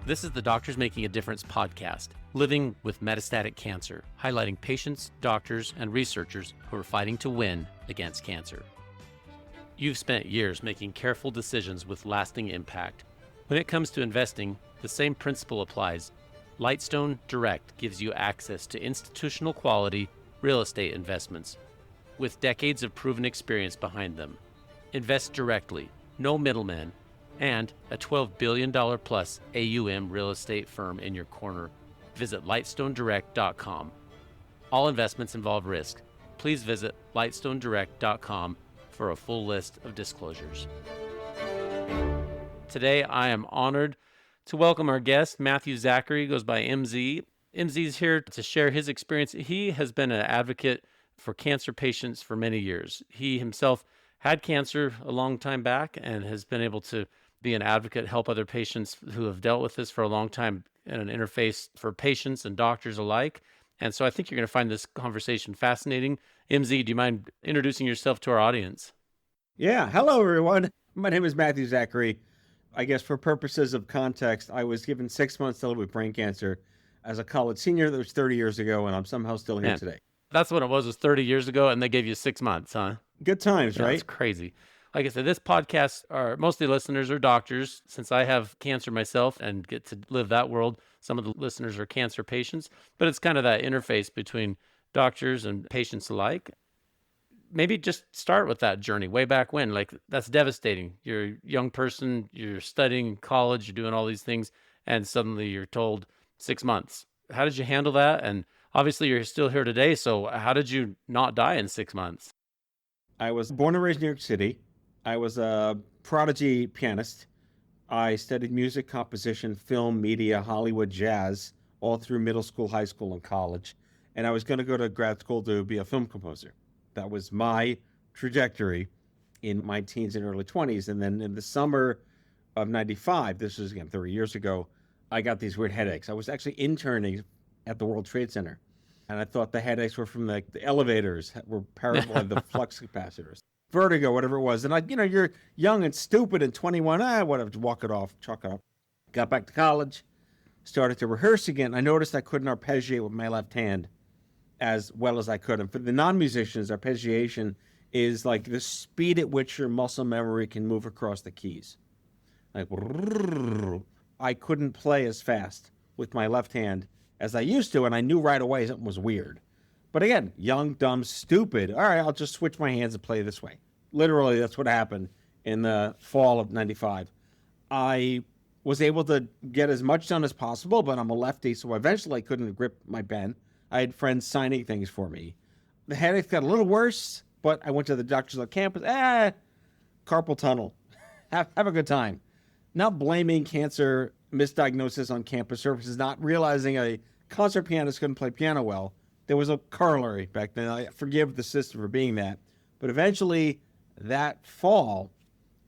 This is the Doctors Making a Difference podcast, living with metastatic cancer, highlighting patients, doctors, and researchers who are fighting to win against cancer. You've spent years making careful decisions with lasting impact. When it comes to investing, the same principle applies. Lightstone Direct gives you access to institutional quality real estate investments with decades of proven experience behind them. Invest directly, no middlemen, and a $12 billion plus AUM real estate firm in your corner. Visit lightstonedirect.com. All investments involve risk. Please visit lightstonedirect.com for a full list of disclosures. Today, I am honored to welcome our guest, Matthew Zachary, goes by MZ. MZ is here to share his experience. He has been an advocate for cancer patients for many years. He himself had cancer a long time back and has been able to be an advocate, help other patients who have dealt with this for a long time, and an interface for patients and doctors alike. And so I think you're going to find this conversation fascinating. MZ, do you mind introducing yourself to our audience? Yeah. Hello, everyone. My name is Matthew Zachary. I guess for purposes of context, I was given 6 months to live with brain cancer as a college senior. That was 30 years ago, and I'm somehow still here today. That's what it was 30 years ago, and they gave you 6 months, huh? Good times, right? That's crazy. Like I said, this podcast, most of the listeners are doctors. Since I have cancer myself and get to live that world, some of the listeners are cancer patients, but it's kind of that interface between doctors and patients alike. Maybe just start with that journey way back when. Like, that's devastating. You're a young person, you're studying college, you're doing all these things, and suddenly you're told 6 months. How did you handle that? And obviously you're still here today, so how did you not die in 6 months? I was born and raised in New York City. I was a prodigy pianist. I studied music, composition, film, media, Hollywood, jazz, all through middle school, high school, and college. And I was going to go to grad school to be a film composer. That was my trajectory in my teens and early 20s. And then in the summer of 95, this was again 30 years ago, I got these weird headaches. I was actually interning at the World Trade Center. And I thought the headaches were from the elevators, were parallel the flux capacitors. Vertigo, whatever it was. And you're young and stupid and 21, whatever, walk it off, chalk it up. Got back to college, started to rehearse again. I noticed I couldn't arpeggiate with my left hand as well as I could. And for the non-musicians, arpeggiation is like the speed at which your muscle memory can move across the keys. Like, I couldn't play as fast with my left hand as I used to, and I knew right away something was weird. But again, young, dumb, stupid. All right, I'll just switch my hands and play this way. Literally, that's what happened in the fall of 95. I was able to get as much done as possible, but I'm a lefty, so eventually I couldn't grip my pen. I had friends signing things for me. The headaches got a little worse, but I went to the doctors on campus. Carpal tunnel. Have a good time. Not blaming cancer misdiagnosis on campus services, not realizing a concert pianist couldn't play piano well. There was a corollary back then. I forgive the system for being that. But eventually, that fall,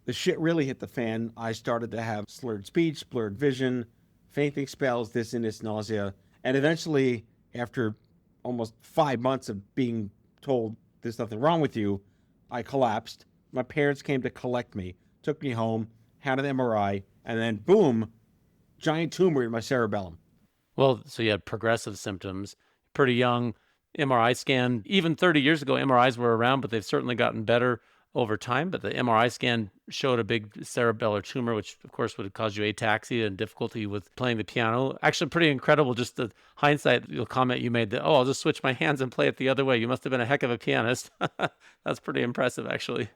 the shit really hit the fan. I started to have slurred speech, blurred vision, fainting spells, dizziness, nausea. And eventually, after almost 5 months of being told there's nothing wrong with you, I collapsed. My parents came to collect me, took me home, had an MRI, and then boom, giant tumor in my cerebellum. Well, so you had progressive symptoms, pretty young, MRI scan. Even 30 years ago, MRIs were around, but they've certainly gotten better over time. But the MRI scan showed a big cerebellar tumor, which of course would cause you ataxia and difficulty with playing the piano. Actually, pretty incredible, just the hindsight, the comment you made that, I'll just switch my hands and play it the other way. You must have been a heck of a pianist. That's pretty impressive, actually.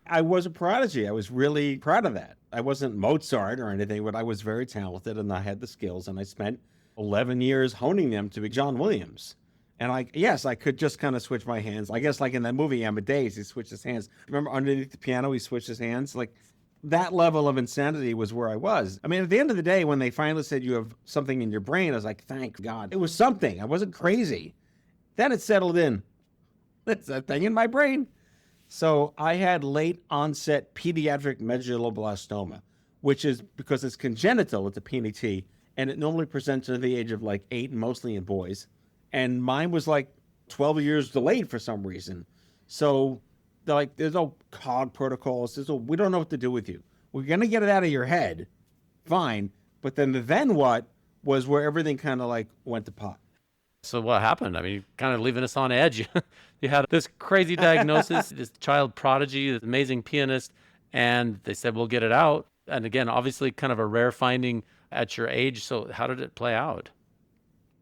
I was a prodigy. I was really proud of that. I wasn't Mozart or anything, but I was very talented and I had the skills, and I spent 11 years honing them to be John Williams. And I could just kind of switch my hands. I guess like in that movie Amadeus, he switched his hands. Remember underneath the piano, he switched his hands? Like that level of insanity was where I was. I mean, at the end of the day, when they finally said you have something in your brain, I was like, thank God. It was something. I wasn't crazy. Then it settled in. That's that thing in my brain. So I had late onset pediatric medulloblastoma, which is because it's congenital, it's a PNT, and it normally presents at the age of like 8, mostly in boys. And mine was like 12 years delayed for some reason. So they're like, there's no COG protocols. We don't know what to do with you. We're going to get it out of your head. Fine. But then the then what was where everything kind of like went to pot. So what happened? I mean, kind of leaving us on edge. You had this crazy diagnosis, this child prodigy, this amazing pianist, and they said, we'll get it out. And again, obviously kind of a rare finding at your age. So how did it play out?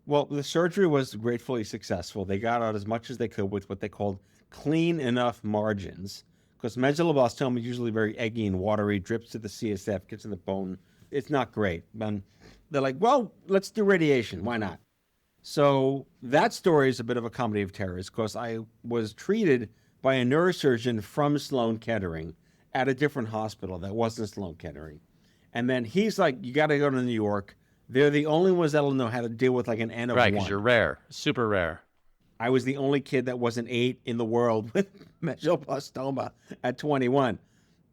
Well, the surgery was gratefully successful. They got out as much as they could with what they called clean enough margins, because medulloblastoma is usually very eggy and watery, drips to the CSF, gets in the bone. It's not great. And they're like, well, let's do radiation. Why not? So that story is a bit of a comedy of terrors, because I was treated by a neurosurgeon from Sloan Kettering at a different hospital that wasn't Sloan Kettering. And then he's like, you got to go to New York. They're the only ones that'll know how to deal with like an N of Right, one. because you're rare, super rare. I was the only kid that wasn't 8 in the world with medulloblastoma at 21.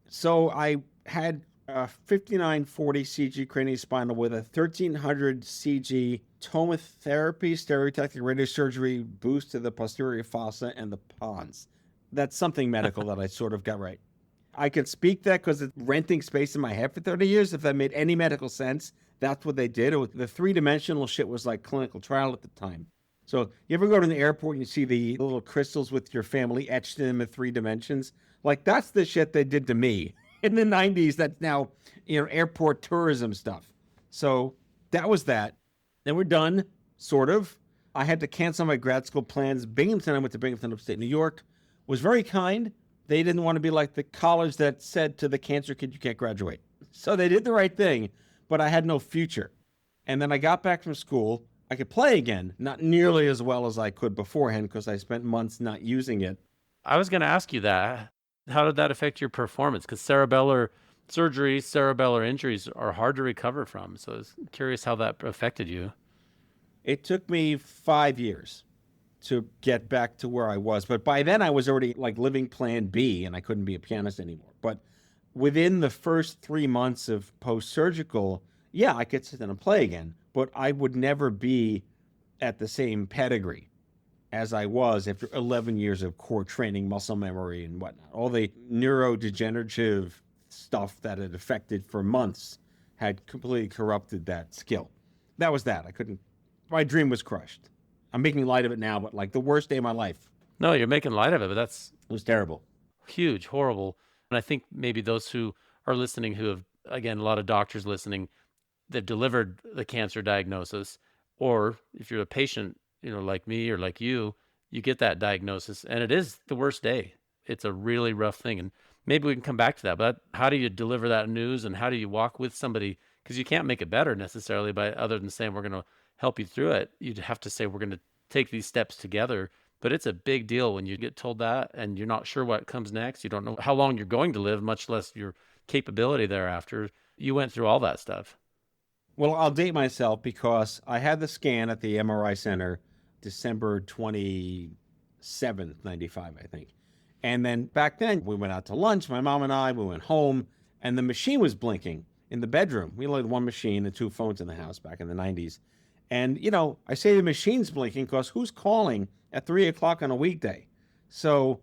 So I had a 5940 CG craniospinal with a 1300 CG tomotherapy, stereotactic radiosurgery boost to the posterior fossa and the pons. That's something medical that I sort of got right. I can speak that because it's renting space in my head for 30 years. If that made any medical sense, that's what they did. The three-dimensional shit was like clinical trial at the time. So you ever go to the airport and you see the little crystals with your family etched in them in 3 dimensions? Like, that's the shit they did to me in the 90s. That's now, airport tourism stuff. So that was that. Then we're done, sort of. I had to cancel my grad school plans. Binghamton, I went to Binghamton, upstate New York, was very kind. They didn't want to be like the college that said to the cancer kid, you can't graduate. So they did the right thing, but I had no future. And then I got back from school. I could play again, not nearly as well as I could beforehand because I spent months not using it. I was going to ask you that. How did that affect your performance? Because cerebellar surgery, cerebellar injuries are hard to recover from. So I was curious how that affected you. It took me 5 years to get back to where I was. But by then I was already like living plan B and I couldn't be a pianist anymore. But within the first 3 months of post-surgical, yeah, I could sit down and play again, but I would never be at the same pedigree as I was after 11 years of core training, muscle memory and whatnot. All the neurodegenerative stuff that had affected for months had completely corrupted that skill. That was that. My dream was crushed. I'm making light of it now, but like the worst day of my life. No, you're making light of it, but It was terrible. huge, horrible. And I think maybe those who are listening who have, again, a lot of doctors listening, they've delivered the cancer diagnosis, or if you're a patient, like me or like you get that diagnosis and it is the worst day. It's a really rough thing. And maybe we can come back to that, but how do you deliver that news and how do you walk with somebody? Because you can't make it better necessarily by other than saying, we're going to help you through it. You'd have to say, we're going to take these steps together. But it's a big deal when you get told that and you're not sure what comes next. You don't know how long you're going to live, much less your capability thereafter. You went through all that stuff. Well, I'll date myself because I had the scan at the MRI center December 27th, 95, I think. And then back then we went out to lunch, my mom and I, we went home and the machine was blinking in the bedroom. We only had one machine and 2 phones in the house back in the 90s. And, I say the machine's blinking because who's calling at 3 o'clock on a weekday? So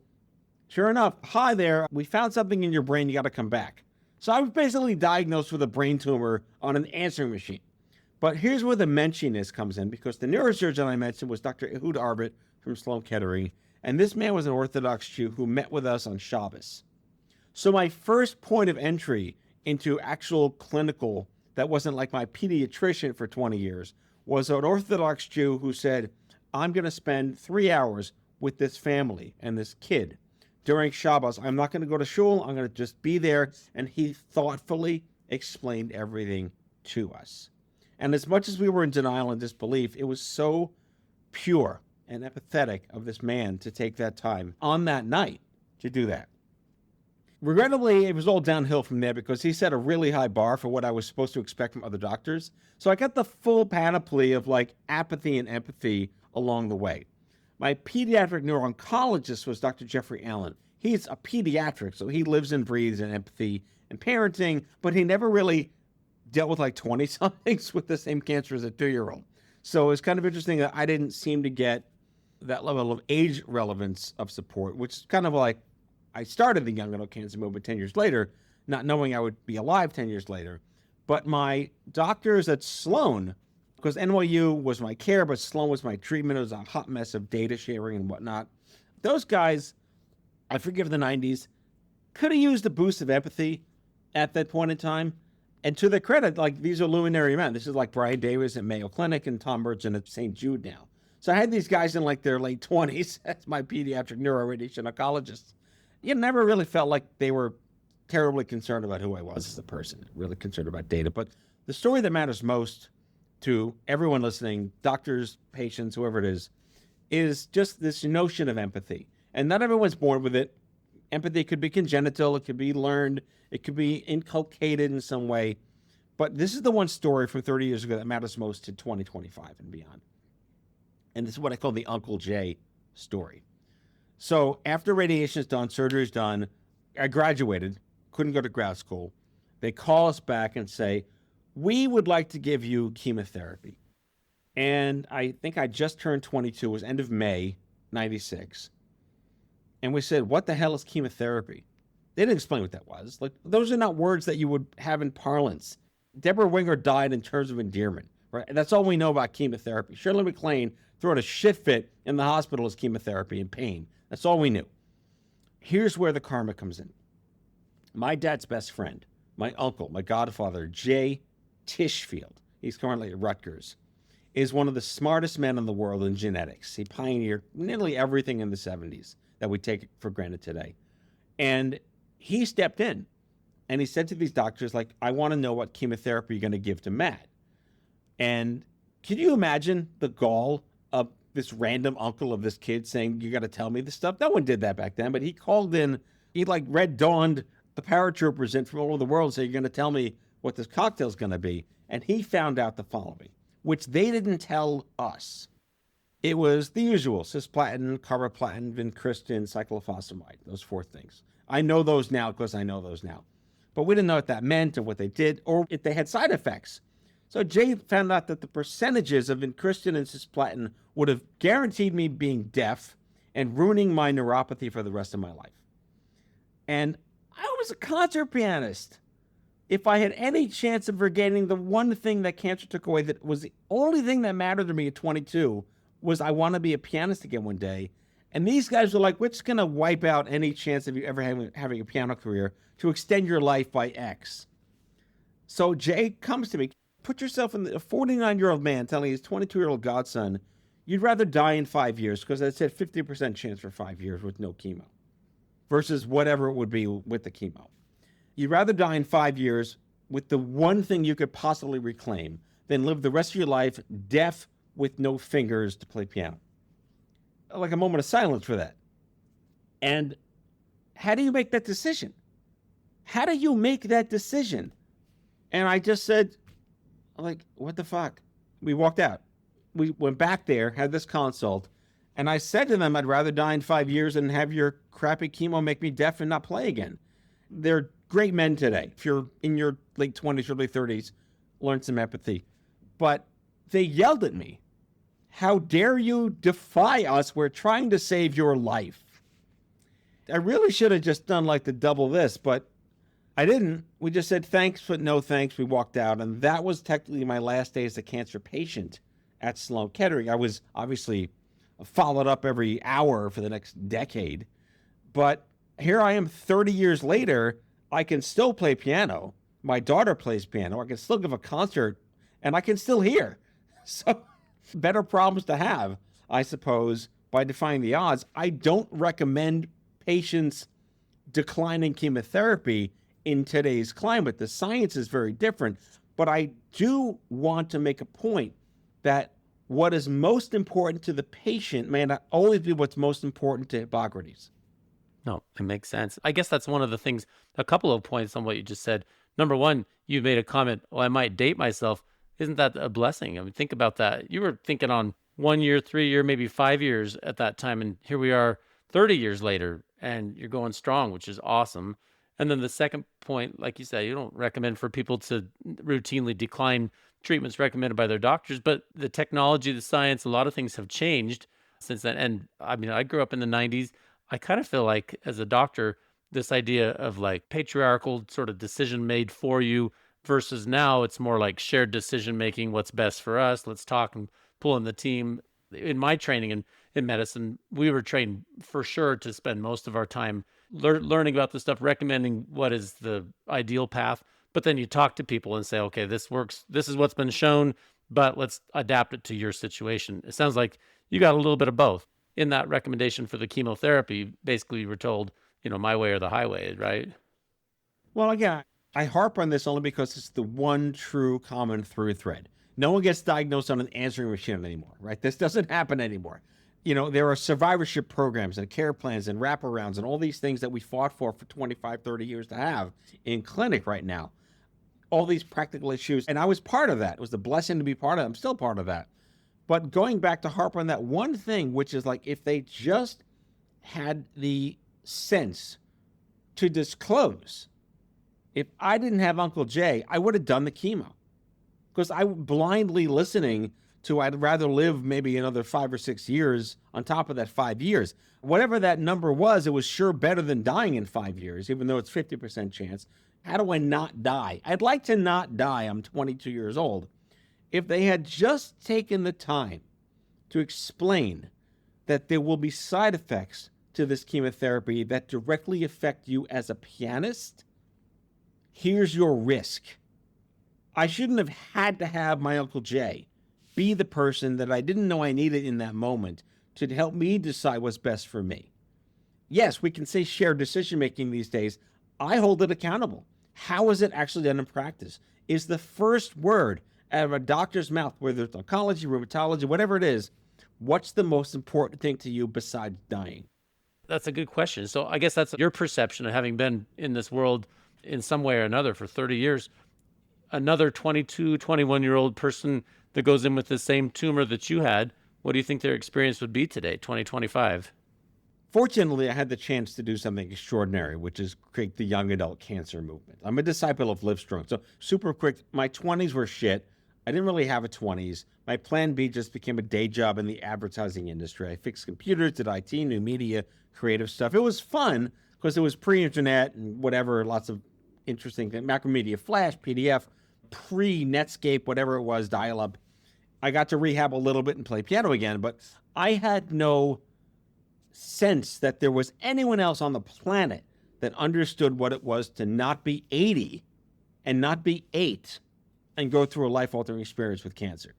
sure enough, hi there, we found something in your brain, you got to come back. So I was basically diagnosed with a brain tumor on an answering machine. But here's where the menschiness comes in, because the neurosurgeon I mentioned was Dr. Ehud Arbit from Sloan Kettering, and this man was an Orthodox Jew who met with us on Shabbos. So my first point of entry into actual clinical, that wasn't like my pediatrician for 20 years, was an Orthodox Jew who said, I'm going to spend 3 hours with this family and this kid during Shabbos. I'm not going to go to shul. I'm going to just be there. And he thoughtfully explained everything to us. And as much as we were in denial and disbelief, it was so pure and empathetic of this man to take that time on that night to do that. Regrettably, it was all downhill from there because he set a really high bar for what I was supposed to expect from other doctors. So I got the full panoply of like apathy and empathy along the way. My pediatric neuro-oncologist was Dr. Jeffrey Allen. He's a pediatric, so he lives and breathes in empathy and parenting, but he never really dealt with like 20-somethings with the same cancer as a 2-year-old. So it's kind of interesting that I didn't seem to get that level of age relevance of support, which is kind of like I started the young adult cancer movement 10 years later, not knowing I would be alive 10 years later. But my doctors at Sloan, because NYU was my care, but Sloan was my treatment. It was a hot mess of data sharing and whatnot. Those guys, I forgive the 90s, could have used a boost of empathy at that point in time. And to their credit, like, these are luminary men. This is like Brian Davis at Mayo Clinic and Tom Merchant at St. Jude now. So I had these guys in like their late 20s as my pediatric neuroradiation oncologists. You never really felt like they were terribly concerned about who I was as a person, really concerned about data. But the story that matters most to everyone listening, doctors, patients, whoever it is just this notion of empathy. And not everyone's born with it. Empathy could be congenital, it could be learned, it could be inculcated in some way. But this is the one story from 30 years ago that matters most to 2025 and beyond. And this is what I call the Uncle Jay story. So after radiation is done, surgery is done, I graduated, couldn't go to grad school. They call us back and say, we would like to give you chemotherapy. And I think I just turned 22, it was end of May, 96. And we said, what the hell is chemotherapy? They didn't explain what that was. Like, those are not words that you would have in parlance. Deborah Winger died in terms of endearment, right? And that's all we know about chemotherapy. Shirley MacLaine throwing a shit fit in the hospital as chemotherapy and pain. That's all we knew. Here's where the karma comes in. My dad's best friend, my uncle, my godfather, Jay Tishfield, he's currently at Rutgers, is one of the smartest men in the world in genetics. He pioneered nearly everything in the 70s that we take for granted today. And he stepped in and he said to these doctors, like, I want to know what chemotherapy you're going to give to Matt. And can you imagine the gall of this random uncle of this kid saying, you got to tell me this stuff? No one did that back then, but he called in, he like red dawned the paratroopers in from all over the world and said, you're going to tell me what this cocktail's going to be. And he found out the following, which they didn't tell us. It was the usual, cisplatin, carboplatin, vincristine, cyclophosphamide, those four things. I know those now because I know those now. But we didn't know what that meant or what they did or if they had side effects. So Jay found out that the percentages of vincristine and cisplatin would have guaranteed me being deaf and ruining my neuropathy for the rest of my life. And I was a concert pianist. If I had any chance of regaining the one thing that cancer took away, that was the only thing that mattered to me at 22, was I want to be a pianist again one day. And these guys were like, we're just going to wipe out any chance of you ever having a piano career to extend your life by X. So Jay comes to me, put yourself in a 49-year-old man telling his 22-year-old godson, you'd rather die in 5 years, because I said 50% chance for 5 years with no chemo, versus whatever it would be with the chemo. You'd rather die in 5 years with the one thing you could possibly reclaim than live the rest of your life deaf with no fingers to play piano. Like a moment of silence for that. And how do you make that decision? How do you make that decision? And I just said, like, what the fuck? We walked out. We went back there, had this consult, and I said to them, I'd rather die in 5 years than have your crappy chemo make me deaf and not play again. They're great men today. If you're in your late 20s, early 30s, learn some empathy. But they yelled at me. How dare you defy us? We're trying to save your life. I really should have just done like the double this, but I didn't. We just said thanks, but no thanks. We walked out. And that was technically my last day as a cancer patient at Sloan Kettering. I was obviously followed up every hour for the next decade. But here I am 30 years later. I can still play piano. My daughter plays piano. I can still give a concert and I can still hear. So better problems to have, I suppose, by defying the odds. I don't recommend patients declining chemotherapy in today's climate. The science is very different, but I do want to make a point that what is most important to the patient may not always be what's most important to Hippocrates. No, it makes sense. I guess that's one of the things, a couple of points on what you just said. Number one, you made a comment, I might date myself. Isn't that a blessing? I mean, think about that. You were thinking on 1 year, 3 year, maybe 5 years at that time. And here we are 30 years later and you're going strong, which is awesome. And then the second point, like you said, you don't recommend for people to routinely decline treatments recommended by their doctors, but the technology, the science, a lot of things have changed since then. And I mean, I grew up in the 90s. I kind of feel like as a doctor, this idea of like patriarchal sort of decision made for you versus now it's more like shared decision making, what's best for us, let's talk and pull in the team. In my training in medicine, we were trained for sure to spend most of our time learning about this stuff, recommending what is the ideal path. But then you talk to people and say, okay, this works. This is what's been shown, but let's adapt it to your situation. It sounds like you got a little bit of both. In that recommendation for the chemotherapy, basically you were told, my way or the highway, right? Well, again, I harp on this only because it's the one true common through thread. No one gets diagnosed on an answering machine anymore, right? This doesn't happen anymore. There are survivorship programs and care plans and wraparounds and all these things that we fought for 25, 30 years to have in clinic right now. All these practical issues. And I was part of that. It was a blessing to be part of it. I'm still part of that. But going back to harp on that one thing, which is like if they just had the sense to disclose, if I didn't have Uncle Jay, I would have done the chemo. Because I blindly listening to I'd rather live maybe another 5 or 6 years on top of that 5 years. Whatever that number was, it was sure better than dying in 5 years, even though it's 50% chance. How do I not die? I'd like to not die. I'm 22 years old. If they had just taken the time to explain that there will be side effects to this chemotherapy that directly affect you as a pianist, here's your risk. I shouldn't have had to have my Uncle Jay be the person that I didn't know I needed in that moment to help me decide what's best for me. Yes, we can say shared decision-making these days. I hold it accountable. How is it actually done in practice? Is the first word out of a doctor's mouth, whether it's oncology, rheumatology, whatever it is, what's the most important thing to you besides dying? That's a good question. So I guess that's your perception of having been in this world in some way or another for 30 years. Another 22, 21-year-old person that goes in with the same tumor that you had, what do you think their experience would be today, 2025? Fortunately, I had the chance to do something extraordinary, which is create the young adult cancer movement. I'm a disciple of Livestrong. So super quick, my 20s were shit. I didn't really have a 20s. My plan B just became a day job in the advertising industry. I fixed computers, did IT, new media, creative stuff. It was fun because it was pre-internet and whatever, lots of interesting things, Macromedia Flash, PDF, pre-Netscape, whatever it was, dial-up. I got to rehab a little bit and play piano again, but I had no sense that there was anyone else on the planet that understood what it was to not be 80 and not be 8 and go through a life-altering experience with cancer.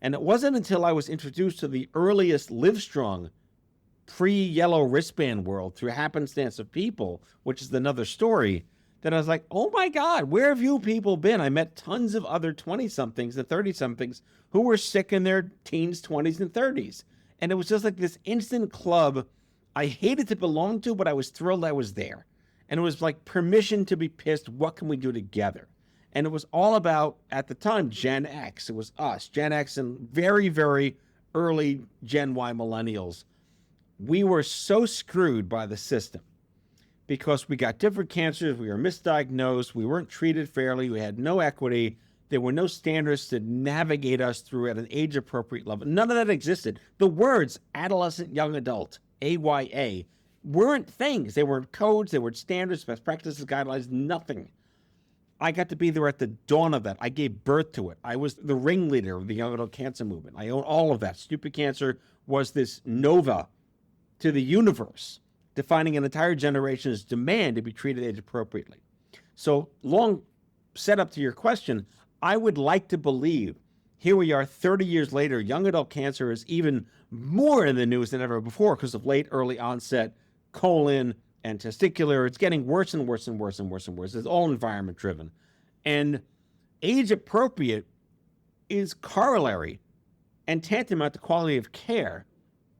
And it wasn't until I was introduced to the earliest Livestrong pre-yellow wristband world through happenstance of people, which is another story, that I was like, oh my God, where have you people been? I met tons of other 20-somethings and 30-somethings who were sick in their teens, 20s, and 30s. And it was just like this instant club I hated to belong to, but I was thrilled I was there. And it was like permission to be pissed. What can we do together? And it was all about, at the time, Gen X. It was us, Gen X and very, very early Gen Y millennials. We were so screwed by the system because we got different cancers, we were misdiagnosed, we weren't treated fairly, we had no equity, there were no standards to navigate us through at an age-appropriate level. None of that existed. The words adolescent, young adult, AYA, weren't things. They weren't codes, they weren't standards, best practices, guidelines, nothing. I got to be there at the dawn of that. I gave birth to it. I was the ringleader of the young adult cancer movement. I own all of that. Stupid Cancer was this nova to the universe, defining an entire generation's demand to be treated age appropriately. So long setup to your question, I would like to believe here we are 30 years later, young adult cancer is even more in the news than ever before because of late early onset colon and testicular. It's getting worse and worse and worse and worse and worse. It's all environment driven. And age appropriate is corollary and tantamount to quality of care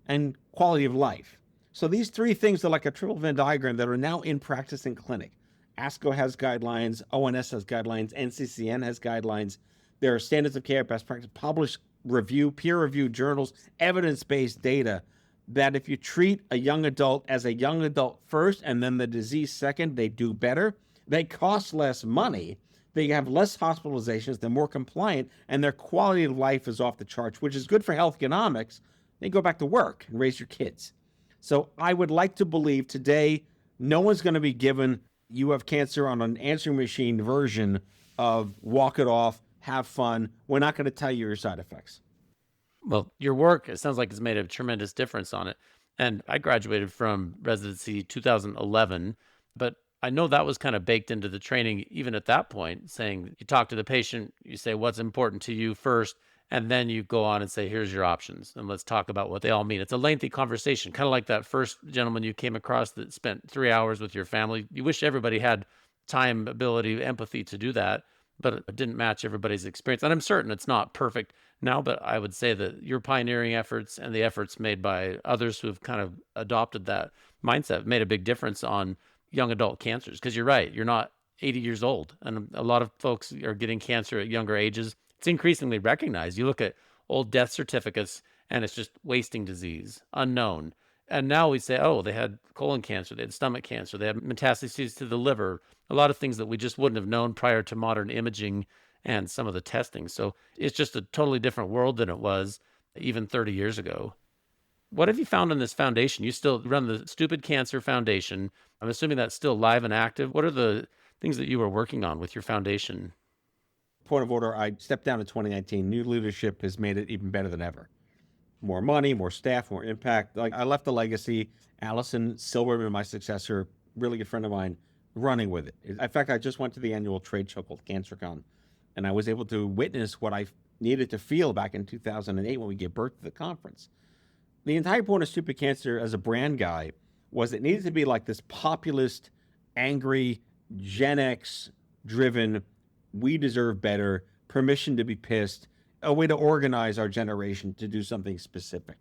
and quality of life. So these three things are like a triple Venn diagram that are now in practice in clinic. ASCO has guidelines, ONS has guidelines, NCCN has guidelines. There are standards of care, best practice, published review, peer-reviewed journals, evidence-based data that if you treat a young adult as a young adult first and then the disease second, they do better. They cost less money. They have less hospitalizations. They're more compliant, and their quality of life is off the charts, which is good for health economics. They go back to work and raise your kids. So I would like to believe today no one's going to be given you have cancer on an answering machine version of walk it off, have fun. We're not going to tell you your side effects. Well, your work, it sounds like, has made a tremendous difference on it. And I graduated from residency 2011, but I know that was kind of baked into the training even at that point, saying you talk to the patient, you say what's important to you first, and then you go on and say, here's your options, and let's talk about what they all mean. It's a lengthy conversation, kind of like that first gentleman you came across that spent 3 hours with your family. You wish everybody had time, ability, empathy to do that, but it didn't match everybody's experience. And I'm certain it's not perfect now, but I would say that your pioneering efforts and the efforts made by others who have kind of adopted that mindset made a big difference on young adult cancers. Because you're right, you're not 80 years old. And a lot of folks are getting cancer at younger ages. It's increasingly recognized. You look at old death certificates and it's just wasting disease, unknown. And now we say, oh, they had colon cancer, they had stomach cancer, they had metastases to the liver, a lot of things that we just wouldn't have known prior to modern imaging and some of the testing. So it's just a totally different world than it was even 30 years ago. What have you found in this foundation? You still run the Stupid Cancer Foundation. I'm assuming that's still live and active. What are the things that you were working on with your foundation? Point of order, I stepped down in 2019. New leadership has made it even better than ever. More money, more staff, more impact. Like, I left a legacy. Allison Silverman, my successor, really good friend of mine, running with it. In fact, I just went to the annual trade show called CancerCon, and I was able to witness what I needed to feel back in 2008 when we gave birth to the conference. The entire point of Stupid Cancer as a brand guy was it needed to be like this populist, angry, Gen X driven, we deserve better, permission to be pissed, a way to organize our generation to do something specific.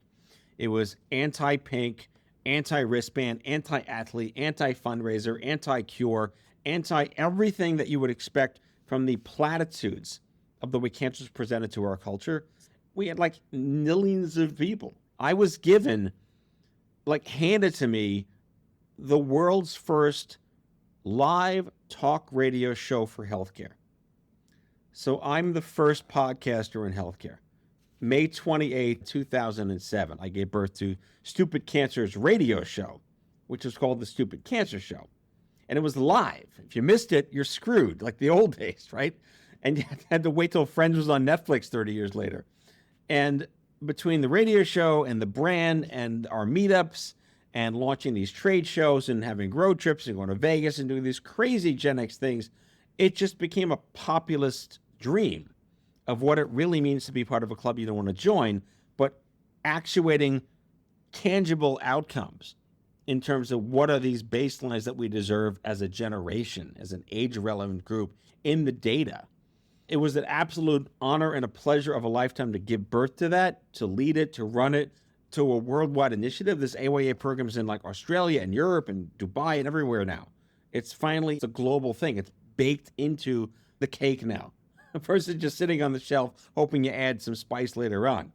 It was anti-pink, anti-wristband, anti-athlete, anti-fundraiser, anti-cure, anti-everything that you would expect from the platitudes of the way cancer is presented to our culture. We had like millions of people. I was given, like handed to me, the world's first live talk radio show for healthcare. So I'm the first podcaster in healthcare. May 28, 2007, I gave birth to Stupid Cancer's radio show, which was called The Stupid Cancer Show. And it was live. If you missed it, you're screwed, like the old days, right? And you had to wait till Friends was on Netflix 30 years later. And between the radio show and the brand and our meetups and launching these trade shows and having road trips and going to Vegas and doing these crazy Gen X things, it just became a populist dream of what it really means to be part of a club you don't want to join, but actuating tangible outcomes in terms of what are these baselines that we deserve as a generation, as an age-relevant group in the data. It was an absolute honor and a pleasure of a lifetime to give birth to that, to lead it, to run it, to a worldwide initiative. This AYA program is in like Australia and Europe and Dubai and everywhere now. It's a global thing. It's baked into the cake now versus just sitting on the shelf hoping you add some spice later on.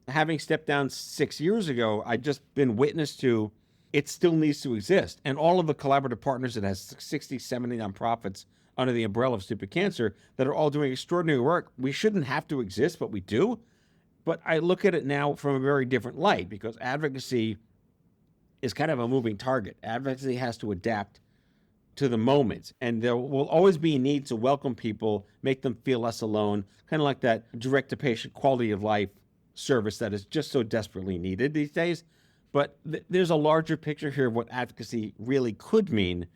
Having stepped down 6 years ago, I've just been witness to it still needs to exist. And all of the collaborative partners that has 60, 70 nonprofits under the umbrella of Stupid Cancer that are all doing extraordinary work. We shouldn't have to exist, but we do. But I look at it now from a very different light because advocacy is kind of a moving target. Advocacy has to adapt to the moment. And there will always be a need to welcome people, make them feel less alone, kind of like that direct-to-patient quality of life service that is just so desperately needed these days. But there's a larger picture here of what advocacy really could mean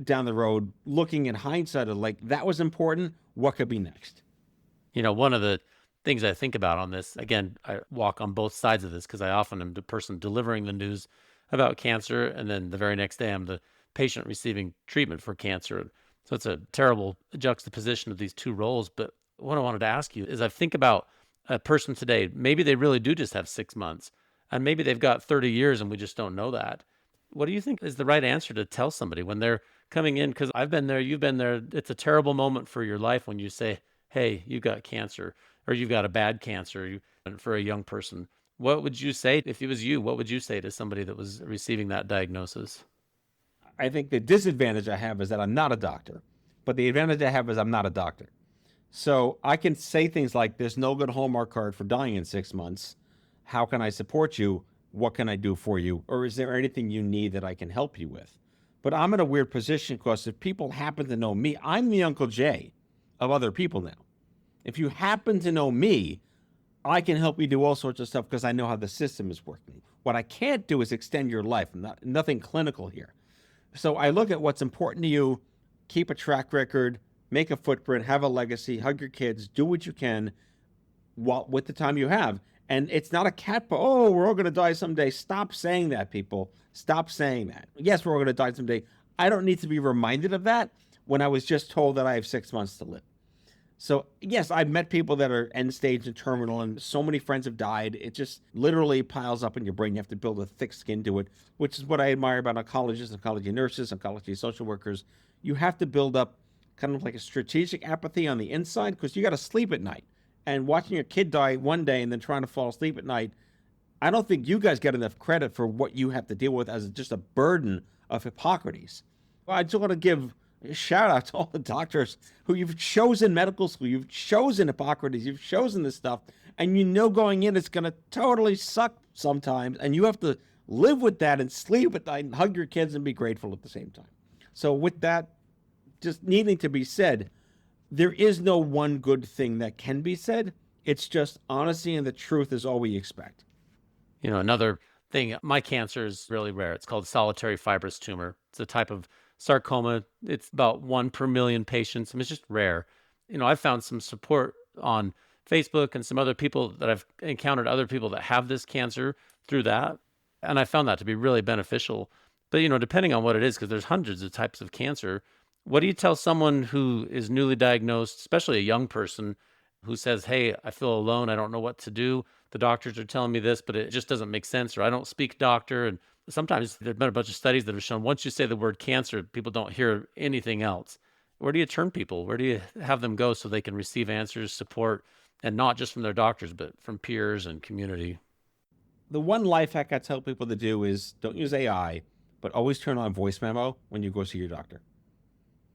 down the road, looking in hindsight of like, that was important, what could be next? You know, one of the things I think about on this, again, I walk on both sides of this because I often am the person delivering the news about cancer, and then the very next day I'm the patient receiving treatment for cancer. So it's a terrible juxtaposition of these two roles. But what I wanted to ask you is I think about a person today, maybe they really do just have 6 months, and maybe they've got 30 years and we just don't know that. What do you think is the right answer to tell somebody when they're coming in? Because I've been there, you've been there. It's a terrible moment for your life when you say, hey, you got cancer, or you've got a bad cancer for a young person. What would you say if it was you? What would you say to somebody that was receiving that diagnosis? I think the disadvantage I have is that I'm not a doctor, but the advantage I have is I'm not a doctor. So I can say things like, there's no good Hallmark card for dying in 6 months. How can I support you? What can I do for you? Or is there anything you need that I can help you with? But I'm in a weird position because if people happen to know me, I'm the Uncle Jay of other people now. If you happen to know me, I can help you do all sorts of stuff because I know how the system is working. What I can't do is extend your life. Nothing clinical here. So I look at what's important to you, keep a track record, make a footprint, have a legacy, hug your kids, do what you can with the time you have. And it's not a oh, we're all going to die someday. Stop saying that, people. Stop saying that. Yes, we're all going to die someday. I don't need to be reminded of that when I was just told that I have 6 months to live. So yes, I've met people that are end stage and terminal, and so many friends have died. It just literally piles up in your brain. You have to build a thick skin to it, which is what I admire about oncologists, oncology nurses, oncology social workers. You have to build up kind of like a strategic apathy on the inside because you got to sleep at night. And watching your kid die one day and then trying to fall asleep at night, I don't think you guys get enough credit for what you have to deal with as just a burden of Hippocrates. Well, I just want to give shout out to all the doctors who you've chosen medical school, you've chosen Hippocrates, you've chosen this stuff, and you know going in it's going to totally suck sometimes, and you have to live with that and sleep at night and hug your kids and be grateful at the same time. So with that just needing to be said, there is no one good thing that can be said. It's just honesty and the truth is all we expect. You know, another thing, my cancer is really rare. It's called solitary fibrous tumor. It's a type of sarcoma. It's about 1 per million patients. I mean, it's just rare. You know, I've found some support on Facebook and some other people that I've encountered other people that have this cancer through that. And I found that to be really beneficial. But, you know, depending on what it is, because there's hundreds of types of cancer, what do you tell someone who is newly diagnosed, especially a young person who says, hey, I feel alone. I don't know what to do. The doctors are telling me this, but it just doesn't make sense, or I don't speak doctor. And sometimes there've been a bunch of studies that have shown once you say the word cancer, people don't hear anything else. Where do you turn people? Where do you have them go so they can receive answers, support, and not just from their doctors, but from peers and community? The one life hack I tell people to do is don't use AI, but always turn on voice memo when you go see your doctor.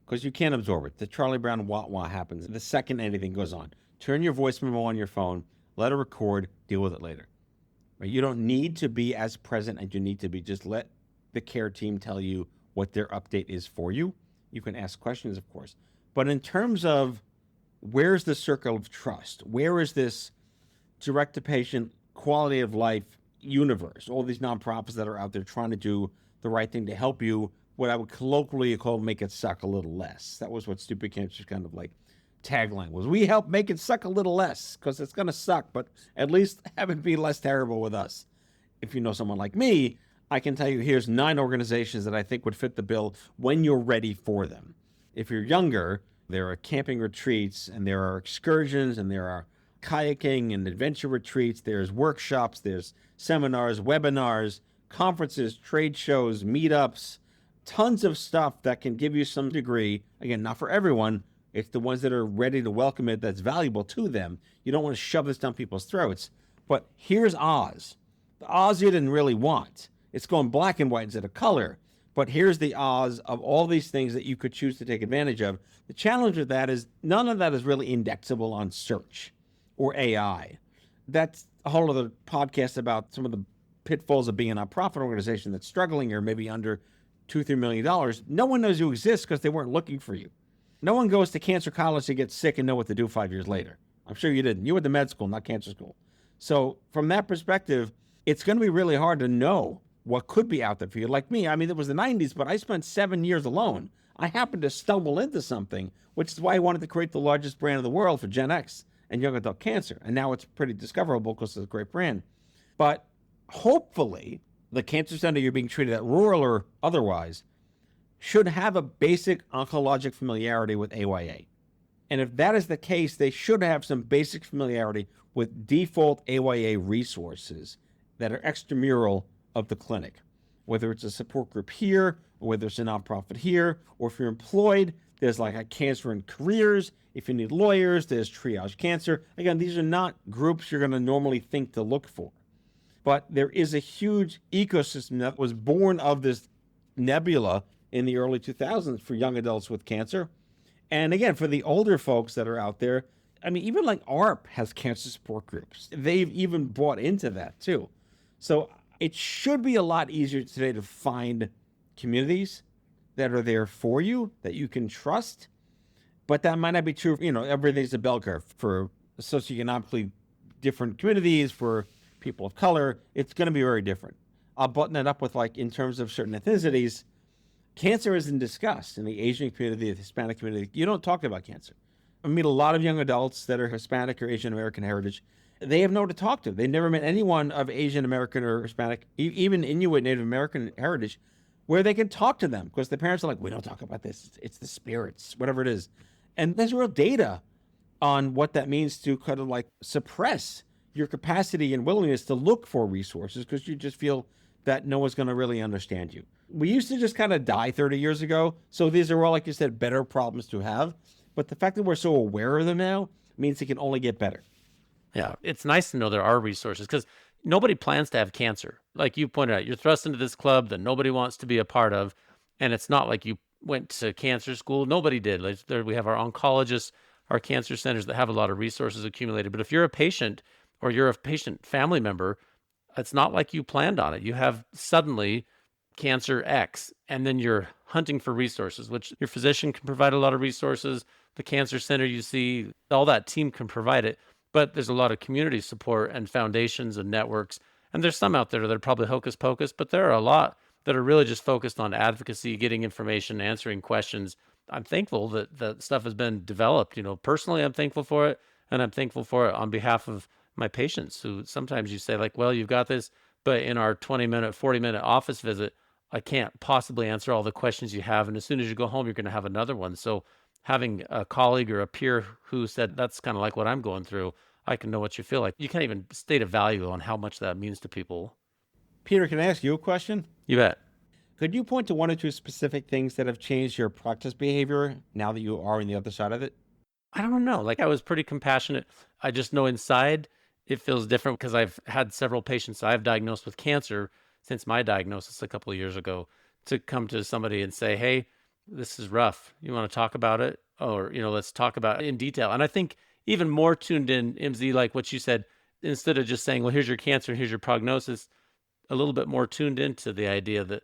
Because you can't absorb it. The Charlie Brown wah-wah happens the second anything goes on. Turn your voice memo on your phone, let it record, deal with it later. You don't need to be as present as you need to be. Just let the care team tell you what their update is for you. You can ask questions, of course. But in terms of where's the circle of trust? Where is this direct-to-patient quality of life universe? All these nonprofits that are out there trying to do the right thing to help you, what I would colloquially call make it suck a little less. That was what Stupid Cancer's kind of like tagline was. We help make it suck a little less because it's going to suck, but at least have it be less terrible with us. If you know someone like me, I can tell you here's 9 organizations that I think would fit the bill when you're ready for them. If you're younger, there are camping retreats and there are excursions and there are kayaking and adventure retreats. There's workshops, there's seminars, webinars, conferences, trade shows, meetups, tons of stuff that can give you some degree. Again, not for everyone. It's the ones that are ready to welcome it that's valuable to them. You don't want to shove this down people's throats. But here's Oz. The Oz you didn't really want. It's going black and white instead of color. But here's the Oz of all these things that you could choose to take advantage of. The challenge with that is none of that is really indexable on search or AI. That's a whole other podcast about some of the pitfalls of being a nonprofit organization that's struggling or maybe under $2-3 million. No one knows you exist because they weren't looking for you. No one goes to cancer college to get sick and know what to do 5 years later. I'm sure you didn't. You went to med school, not cancer school. So from that perspective, it's going to be really hard to know what could be out there for you. Like me, I mean, it was the 90s, but I spent 7 years alone. I happened to stumble into something, which is why I wanted to create the largest brand in the world for Gen X and young adult cancer. And now it's pretty discoverable because it's a great brand. But hopefully, the cancer center you're being treated at, rural or otherwise, should have a basic oncologic familiarity with AYA. And if that is the case, they should have some basic familiarity with default AYA resources that are extramural of the clinic, whether it's a support group here, or whether it's a nonprofit here, or if you're employed, there's like a cancer in careers. If you need lawyers, there's triage cancer. Again, these are not groups you're going to normally think to look for. But there is a huge ecosystem that was born of this nebula in the early 2000s for young adults with cancer. And again, for the older folks that are out there, I mean, even like ARP has cancer support groups. They've even bought into that too. So it should be a lot easier today to find communities that are there for you, that you can trust. But that might not be true. Everything's a bell curve for socioeconomically different communities, for people of color. It's going to be very different. I'll button it up with, like, in terms of certain ethnicities, cancer isn't discussed in the Asian community, the Hispanic community. You don't talk about cancer. I meet a lot of young adults that are Hispanic or Asian American heritage. They have no one to talk to. They've never met anyone of Asian American or Hispanic, even Inuit Native American heritage, where they can talk to them, because the parents are like, we don't talk about this. It's the spirits, whatever it is. And there's real data on what that means to kind of like suppress your capacity and willingness to look for resources, because you just feel that no one's going to really understand you. We used to just kind of die 30 years ago. So these are all, like you said, better problems to have. But the fact that we're so aware of them now means it can only get better. Yeah, it's nice to know there are resources, because nobody plans to have cancer. Like you pointed out, you're thrust into this club that nobody wants to be a part of. And it's not like you went to cancer school. Nobody did. Like we have our oncologists, our cancer centers that have a lot of resources accumulated. But if you're a patient or you're a patient family member, it's not like you planned on it. You have suddenly cancer X, and then you're hunting for resources, which your physician can provide a lot of resources. The cancer center you see, all that team can provide it. But there's a lot of community support and foundations and networks. And there's some out there that are probably hocus pocus, but there are a lot that are really just focused on advocacy, getting information, answering questions. I'm thankful that that stuff has been developed. Personally, I'm thankful for it. And I'm thankful for it on behalf of my patients, who sometimes you say, like, well, you've got this, but in our 20-minute, 40-minute office visit, I can't possibly answer all the questions you have. And as soon as you go home, you're going to have another one. So having a colleague or a peer who said, that's kind of like what I'm going through, I can know what you feel like. You can't even state a value on how much that means to people. Peter, can I ask you a question? You bet. Could you point to one or two specific things that have changed your practice behavior now that you are on the other side of it? I don't know. Like, I was pretty compassionate. I just know inside it feels different, because I've had several patients I've diagnosed with cancer since my diagnosis a couple of years ago, to come to somebody and say, hey, this is rough. You want to talk about it? Or, let's talk about it in detail. And I think even more tuned in, MZ, like what you said, instead of just saying, well, here's your cancer, here's your prognosis, a little bit more tuned into the idea that,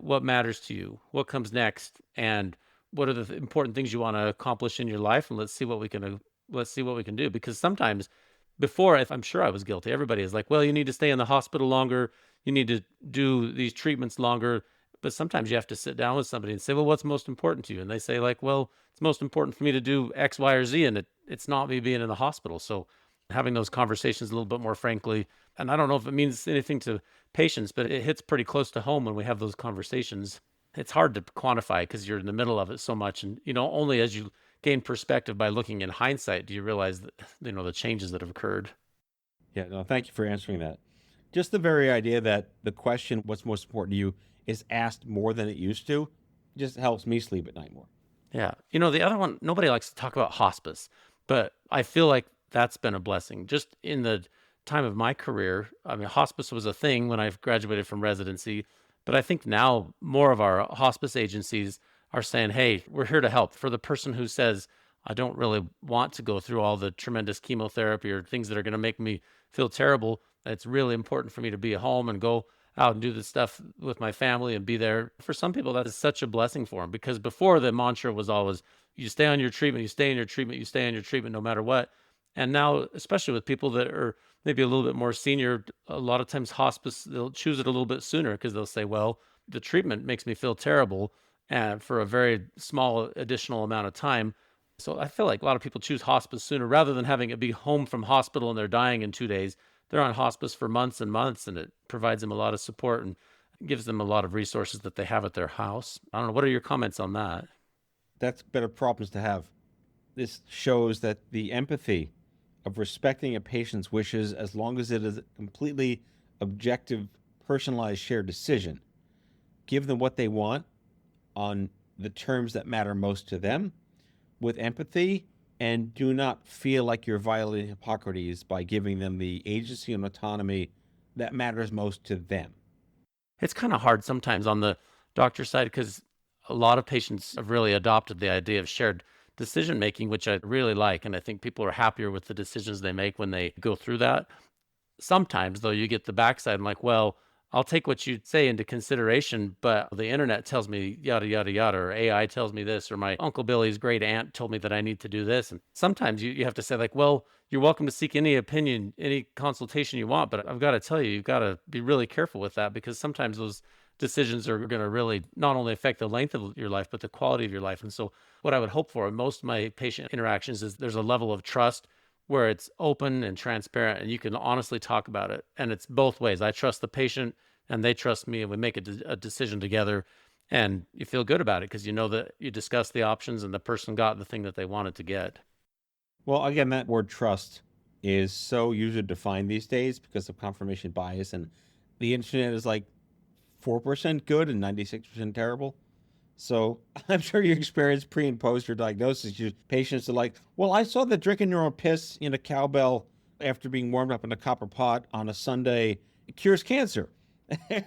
what matters to you, what comes next, and what are the important things you want to accomplish in your life, and let's see what we can do. Because sometimes before, I'm sure I was guilty. Everybody is like, well, you need to stay in the hospital longer, you need to do these treatments longer. But sometimes you have to sit down with somebody and say, well, what's most important to you? And they say, like, well, it's most important for me to do X, Y, or Z, and it's not me being in the hospital. So having those conversations a little bit more frankly, and I don't know if it means anything to patients, but it hits pretty close to home when we have those conversations. It's hard to quantify because you're in the middle of it so much. And, only as you gain perspective by looking in hindsight do you realize that, the changes that have occurred. Yeah, no, thank you for answering that. Just the very idea that the question, what's most important to you, is asked more than it used to, just helps me sleep at night more. Yeah. The other one, nobody likes to talk about hospice, but I feel like that's been a blessing. Just in the time of my career, I mean, hospice was a thing when I graduated from residency, but I think now more of our hospice agencies are saying, hey, we're here to help. For the person who says, I don't really want to go through all the tremendous chemotherapy or things that are going to make me feel terrible, it's really important for me to be at home and go out and do this stuff with my family and be there. For some people, that is such a blessing for them, because before the mantra was always, you stay on your treatment, you stay in your treatment, you stay on your treatment no matter what. And now, especially with people that are maybe a little bit more senior, a lot of times hospice, they'll choose it a little bit sooner, because they'll say, well, the treatment makes me feel terrible and for a very small additional amount of time. So I feel like a lot of people choose hospice sooner rather than having it be home from hospital and they're dying in 2 days. They're on hospice for months and months, and it provides them a lot of support and gives them a lot of resources that they have at their house. I don't know. What are your comments on that? That's better problems to have. This shows that the empathy of respecting a patient's wishes, as long as it is a completely objective, personalized, shared decision, give them what they want on the terms that matter most to them with empathy, and do not feel like you're violating Hippocrates by giving them the agency and autonomy that matters most to them. It's kind of hard sometimes on the doctor side, because a lot of patients have really adopted the idea of shared decision making, which I really like. And I think people are happier with the decisions they make when they go through that. Sometimes, though, you get the backside and like, well, I'll take what you say into consideration, but the internet tells me yada, yada, yada, or AI tells me this, or my Uncle Billy's great aunt told me that I need to do this. And sometimes you have to say, like, well, you're welcome to seek any opinion, any consultation you want. But I've got to tell you, you've got to be really careful with that, because sometimes those decisions are going to really not only affect the length of your life, but the quality of your life. And so what I would hope for in most of my patient interactions is there's a level of trust where it's open and transparent and you can honestly talk about it. And it's both ways. I trust the patient and they trust me, and we make a decision together, and you feel good about it because you know that you discussed the options and the person got the thing that they wanted to get. Well, again, that word trust is so user defined these days because of confirmation bias, and the internet is like 4% good and 96% terrible. So I'm sure you experience pre and post your diagnosis. Your patients are like, well, I saw that drinking your own piss in a cowbell after being warmed up in a copper pot on a Sunday cures cancer.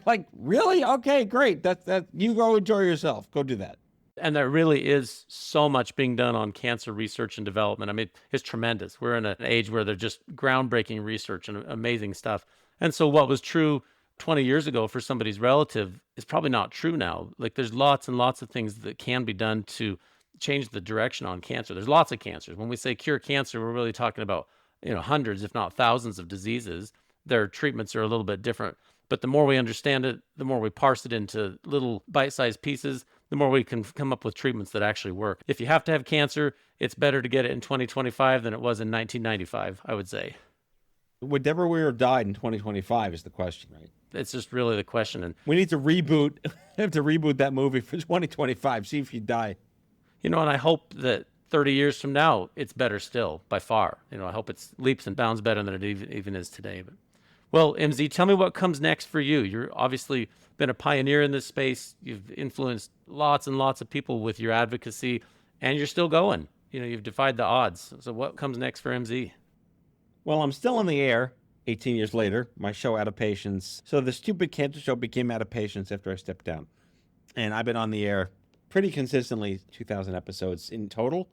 Like, really? Okay, great. That you go enjoy yourself. Go do that. And there really is so much being done on cancer research and development. I mean, it's tremendous. We're in an age where they're just groundbreaking research and amazing stuff. And so what was true 20 years ago for somebody's relative is probably not true now. Like, there's lots and lots of things that can be done to change the direction on cancer. There's lots of cancers. When we say cure cancer, we're really talking about, hundreds, if not thousands of diseases. Their treatments are a little bit different. But the more we understand it, the more we parse it into little bite-sized pieces, the more we can come up with treatments that actually work. If you have to have cancer, it's better to get it in 2025 than it was in 1995, I would say. Would Deborah Weir died in 2025 is the question, right? It's just really the question. And we need to reboot. Have to reboot that movie for 2025. See if you die. And I hope that 30 years from now, it's better still, by far. I hope it's leaps and bounds better than it even is today. But well, MZ, tell me what comes next for you. You're obviously been a pioneer in this space. You've influenced lots and lots of people with your advocacy, and you're still going. You've defied the odds. So what comes next for MZ? Well, I'm still on the air 18 years later. My show, Out of Patience. So the Stupid Cancer Show became Out of Patience after I stepped down. And I've been on the air pretty consistently, 2,000 episodes in total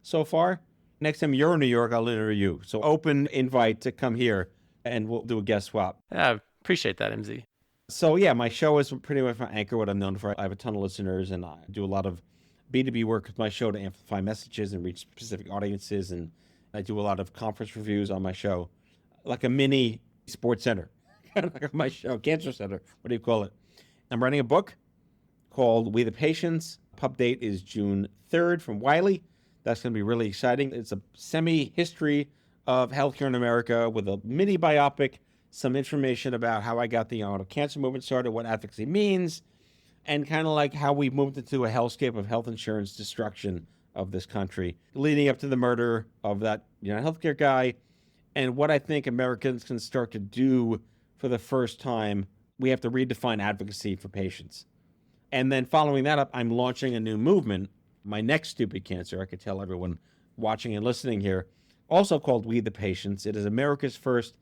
so far. Next time you're in New York, I'll interview you. So open invite to come here, and we'll do a guest swap. I appreciate that, MZ. So yeah, my show is pretty much my anchor, what I'm known for. I have a ton of listeners, and I do a lot of B2B work with my show to amplify messages and reach specific audiences. And I do a lot of conference reviews on my show, like a mini sports center, kind of like my show, Cancer Center. What do you call it? I'm writing a book called We the Patients. Pub date is June 3rd from Wiley. That's going to be really exciting. It's a semi-history of healthcare in America with a mini biopic, some information about how I got the cancer movement started, what advocacy means, and kind of like how we moved into a hellscape of health insurance destruction of this country, leading up to the murder of that healthcare guy, and what I think Americans can start to do for the first time. We have to redefine advocacy for patients. And then following that up, I'm launching a new movement, my next Stupid Cancer, I could tell everyone watching and listening here, also called We the Patients. It is America's first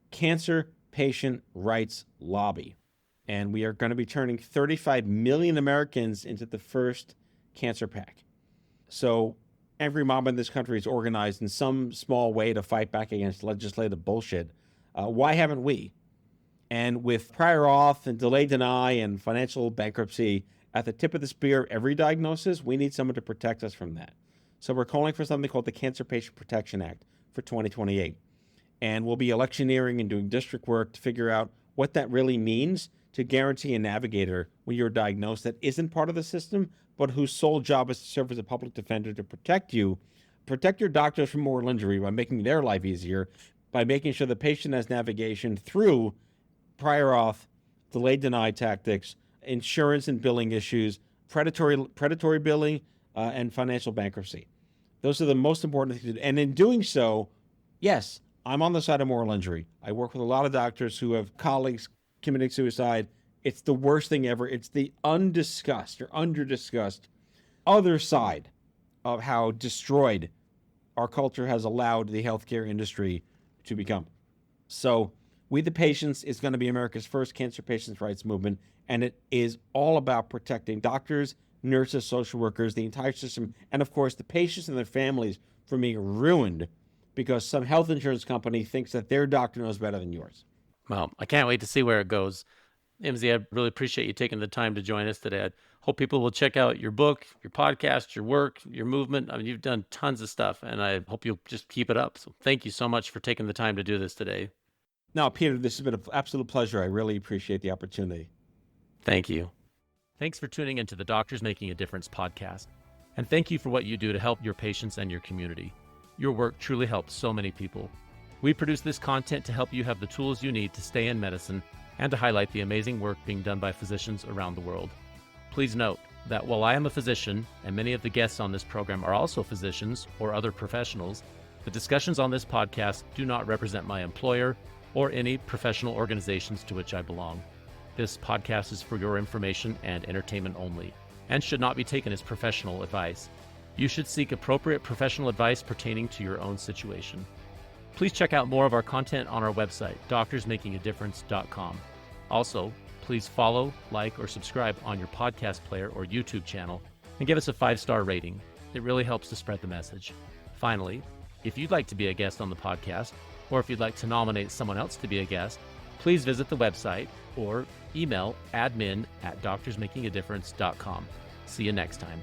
cancer patient rights lobby. And we are going to be turning 35 million Americans into the first cancer pack. So every mob in this country is organized in some small way to fight back against legislative bullshit. Why haven't we? And with prior auth and delay deny and financial bankruptcy at the tip of the spear of every diagnosis, we need someone to protect us from that. So we're calling for something called the Cancer Patient Protection Act for 2028. And we'll be electioneering and doing district work to figure out what that really means to guarantee a navigator when you're diagnosed that isn't part of the system, but whose sole job is to serve as a public defender to protect you, protect your doctors from moral injury by making their life easier, by making sure the patient has navigation through prior auth, delay deny tactics, insurance and billing issues, predatory billing, and financial bankruptcy. Those are the most important things to do. And in doing so, yes, I'm on the side of moral injury. I work with a lot of doctors who have colleagues committing suicide. It's the worst thing ever. It's the undiscussed or underdiscussed other side of how destroyed our culture has allowed the healthcare industry to become. So We the Patients is going to be America's first cancer patients' rights movement, and it is all about protecting doctors, nurses, social workers, the entire system, and of course the patients and their families from being ruined because some health insurance company thinks that their doctor knows better than yours. Well, I can't wait to see where it goes. MZ, I really appreciate you taking the time to join us today. I hope people will check out your book, your podcast, your work, your movement. I mean, you've done tons of stuff, and I hope you'll just keep it up. So thank you so much for taking the time to do this today. No, Peter, this has been an absolute pleasure. I really appreciate the opportunity. Thank you. Thanks for tuning into the Doctors Making a Difference podcast. And thank you for what you do to help your patients and your community. Your work truly helps so many people. We produce this content to help you have the tools you need to stay in medicine and to highlight the amazing work being done by physicians around the world. Please note that while I am a physician, and many of the guests on this program are also physicians or other professionals, the discussions on this podcast do not represent my employer or any professional organizations to which I belong. This podcast is for your information and entertainment only, and should not be taken as professional advice. You should seek appropriate professional advice pertaining to your own situation. Please check out more of our content on our website, doctorsmakingadifference.com. Also, please follow, like, or subscribe on your podcast player or YouTube channel, and give us a 5-star rating. It really helps to spread the message. Finally, if you'd like to be a guest on the podcast, or if you'd like to nominate someone else to be a guest, please visit the website or email admin@doctorsmakingadifference.com. See you next time.